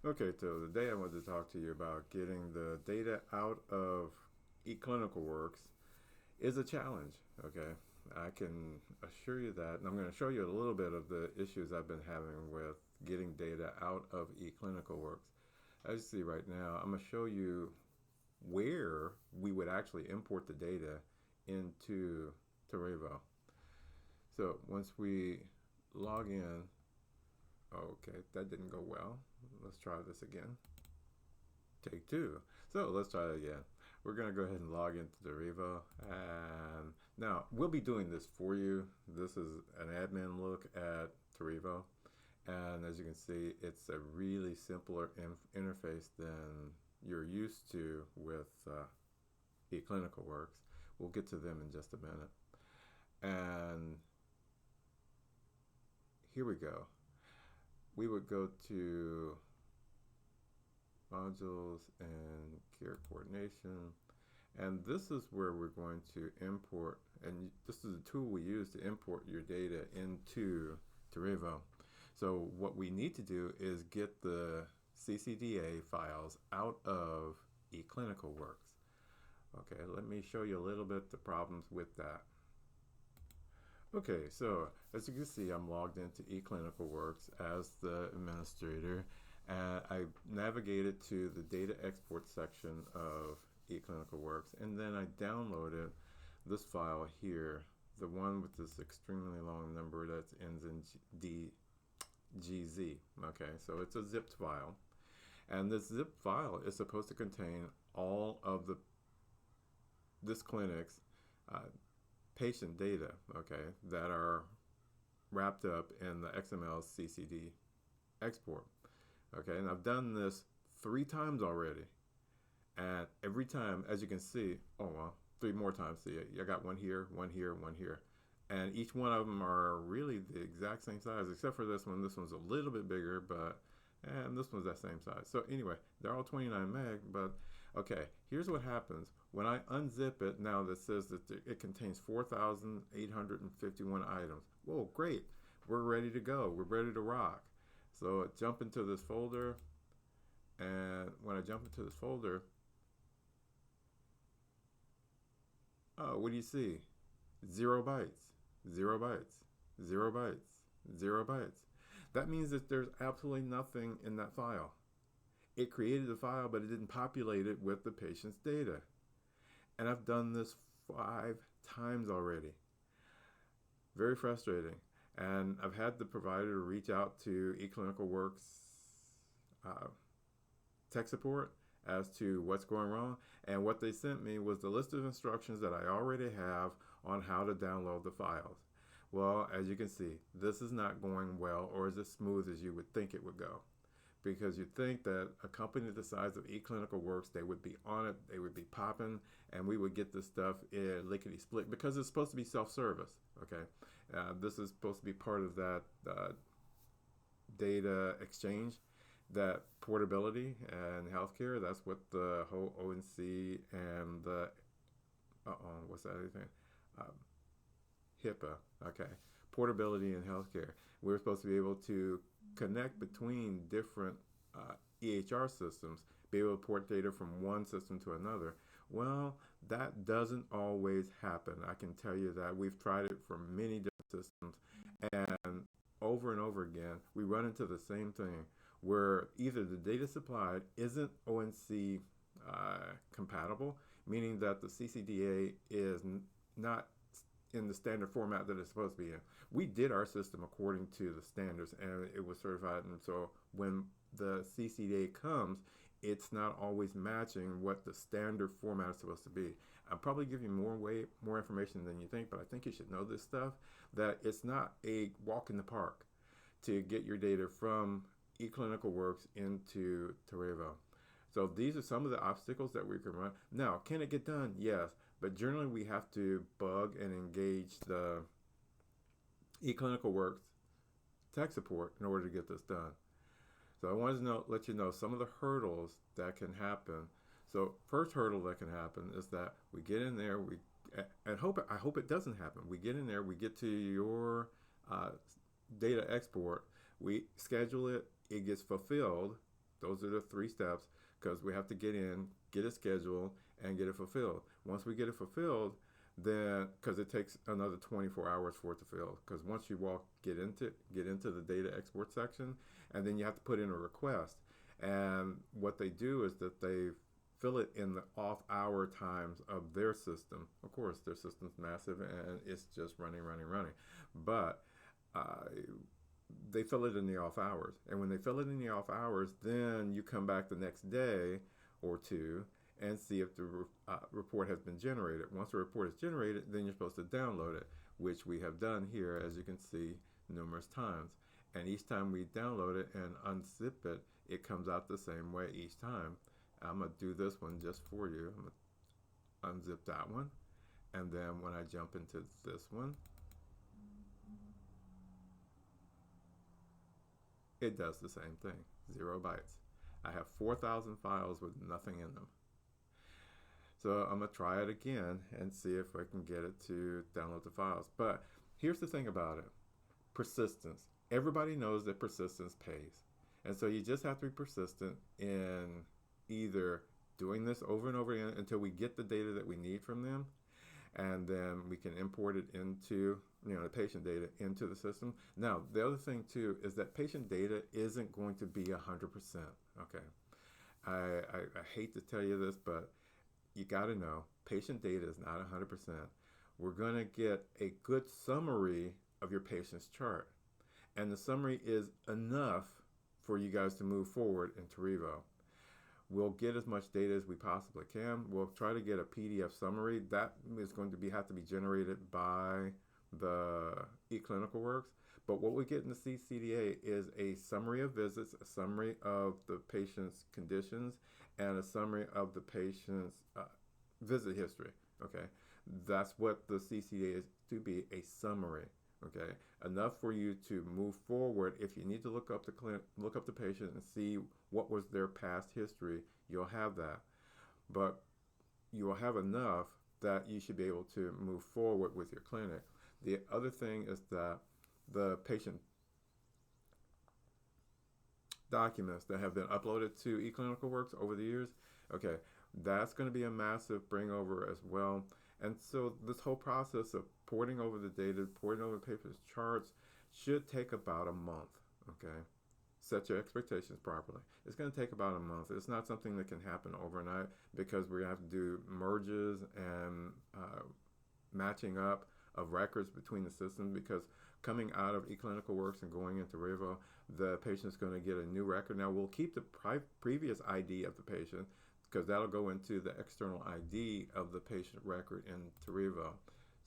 Okay, so today I wanted to talk to you about getting the data out of eClinical Works is a challenge. Okay, I can assure you that, and I'm going to show you a little bit of the issues I've been having with getting data out of eClinical Works. As you see right now, I'm going to show you where we would actually import the data into Terevo. So once we log in, okay, that didn't go well. Let's try this again. Take two. So let's try it again. We're going to go ahead and log into Derivo. And now we'll be doing this for you. This is an admin look at Derivo. And as you can see, it's a really simpler interface than you're used to with eClinical Works. We'll get to them in just a minute. And here we go. We would go to modules and care coordination. And this is where we're going to import, and this is a tool we use to import your data into Terevo. So what we need to do is get the CCDA files out of eClinical Works. Okay, let me show you a little bit the problems with that. Okay, so as you can see, I'm logged into eClinical Works as the administrator, and I navigated to the data export section of eClinical Works, and then I downloaded this file here, the one with this extremely long number that ends in DGZ. Okay, so it's a zipped file, and this zip file is supposed to contain all of this clinic's uh, patient data, okay, that are wrapped up in the XML CCD export. Okay, and I've done this 3 times already. And every time, as you can see, oh well, 3 more times. See, I got one here, one here, one here. And each one of them are really the exact same size, except for this one. This one's a little bit bigger, but and this one's that same size. So anyway, they're all 29 meg, but okay, here's what happens. When I unzip it, now that says that it contains 4,851 items. Whoa, great. We're ready to go. We're ready to rock. So I jump into this folder, and when I jump into this folder, oh, what do you see? 0 bytes, 0 bytes, 0 bytes, 0 bytes. That means that there's absolutely nothing in that file. It created the file, but it didn't populate it with the patient's data. And I've done this 5 times already. Very frustrating. And I've had the provider reach out to eClinical Works uh, tech support as to what's going wrong. And what they sent me was the list of instructions that I already have on how to download the files. Well, as you can see, this is not going well or as smooth as you would think it would go. Because you'd think that a company the size of eClinical Works, they would be on it, they would be popping, and we would get this stuff lickety split because it's supposed to be self-service. Okay, this is supposed to be part of that data exchange, that portability and healthcare. That's what the whole ONC and the what's that other thing? Um, HIPAA. Okay, portability in healthcare. We're supposed to be able to connect between different EHR systems, be able to port data from one system to another. Well, that doesn't always happen. I can tell you that we've tried it for many different systems, and and over again, we run into the same thing where either the data supplied isn't ONC compatible, meaning that the CCDA is not in the standard format that it's supposed to be in. We did our system according to the standards and it was certified. And so when the CCDA comes, it's not always matching what the standard format is supposed to be. I'll probably give you more information than you think, but I think you should know this stuff, that it's not a walk in the park to get your data from eClinical Works into Terevo. So these are some of the obstacles that we can run. Now, can it get done? Yes, but generally we have to bug and engage the eClinical Works tech support in order to get this done. So I wanted to let you know some of the hurdles that can happen. So first hurdle that can happen is that we get in there, I hope it doesn't happen. We get in there, we get to your data export, we schedule it, it gets fulfilled, Those are the 3 steps, because we have to get in, get it scheduled, and get it fulfilled. Once we get it fulfilled, then because it takes another 24 hours for it to fill, because once you get into the data export section, and then you have to put in a request. And what they do is that they fill it in the off-hour times of their system. Of course, their system's massive and it's just running. But they fill it in the off hours. And when they fill it in the off hours, then you come back the next day or two and see if the report has been generated. Once the report is generated, then you're supposed to download it, which we have done here, as you can see, numerous times. And each time we download it and unzip it, it comes out the same way each time. I'm going to do this one just for you. I'm going to unzip that one. And then when I jump into this one, it does the same thing, 0 bytes. I have 4,000 files with nothing in them. So I'm going to try it again and see if I can get it to download the files. But here's the thing about it. Persistence. Everybody knows that persistence pays. And so you just have to be persistent in either doing this over and over again until we get the data that we need from them, and then we can import it into, the patient data into the system. Now, the other thing too is that patient data isn't going to be 100%. Okay, I hate to tell you this, but you got to know patient data is not 100%. We're going to get a good summary of your patient's chart, and the summary is enough for you guys to move forward in Revo. We'll get as much data as we possibly can. We'll try to get a PDF summary. That is going to have to be generated by the eClinical works. But what we get in the CCDA is a summary of visits, a summary of the patient's conditions, and a summary of the patient's visit history. Okay, that's what the CCDA is to be, a summary. Okay, enough for you to move forward. If you need to look up the patient and see what was their past history, you'll have that. But you will have enough that you should be able to move forward with your clinic. The other thing is that the patient documents that have been uploaded to eClinical Works over the years, okay, that's going to be a massive bring over as well. And so this whole process of porting over the data, porting over the patient's charts should take about a month, okay? Set your expectations properly. It's going to take about a month. It's not something that can happen overnight, because we're going to have to do merges and matching up of records between the systems, because coming out of eClinical Works and going into Revo, the patient's going to get a new record. Now, we'll keep the previous ID of the patient, because that'll go into the external ID of the patient record in Revo.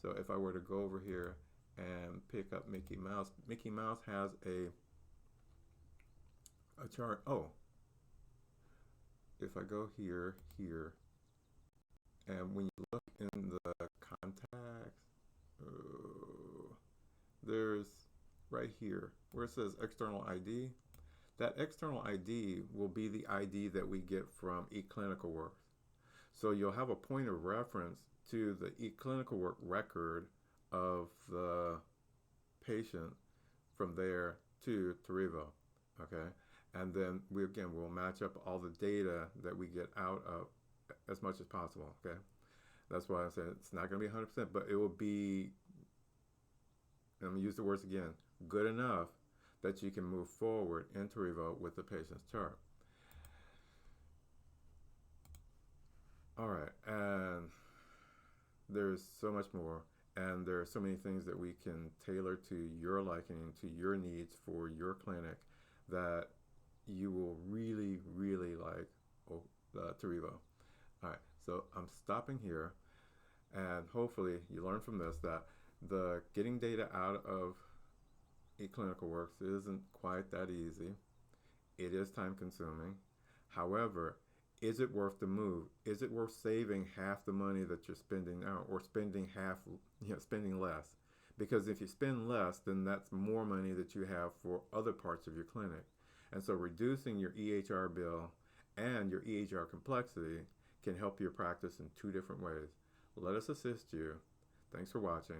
So if I were to go over here and pick up Mickey Mouse has a chart. Oh, if I go here, and when you look in the contacts, there's right here where it says external ID. That external ID will be the ID that we get from eClinical Works. So you'll have a point of reference to the eClinical Work record of the patient from there to Revo, okay? And then we'll match up all the data that we get out of as much as possible, okay? That's why I said it's not going to be 100%, but it will be, I'm going to use the words again, good enough that you can move forward into Revo with the patient's chart. All right, and there's so much more, and there are so many things that we can tailor to your liking, to your needs for your clinic, that you will really, really like Revo. All right, so I'm stopping here, and hopefully you learn from this that the getting data out of eClinical Works isn't quite that easy. It is time consuming. However, is it worth the move? Is it worth saving half the money that you're spending now, or spending spending less? Because if you spend less, then that's more money that you have for other parts of your clinic. And so reducing your EHR bill and your EHR complexity can help your practice in 2 different ways. Let us assist you. Thanks for watching.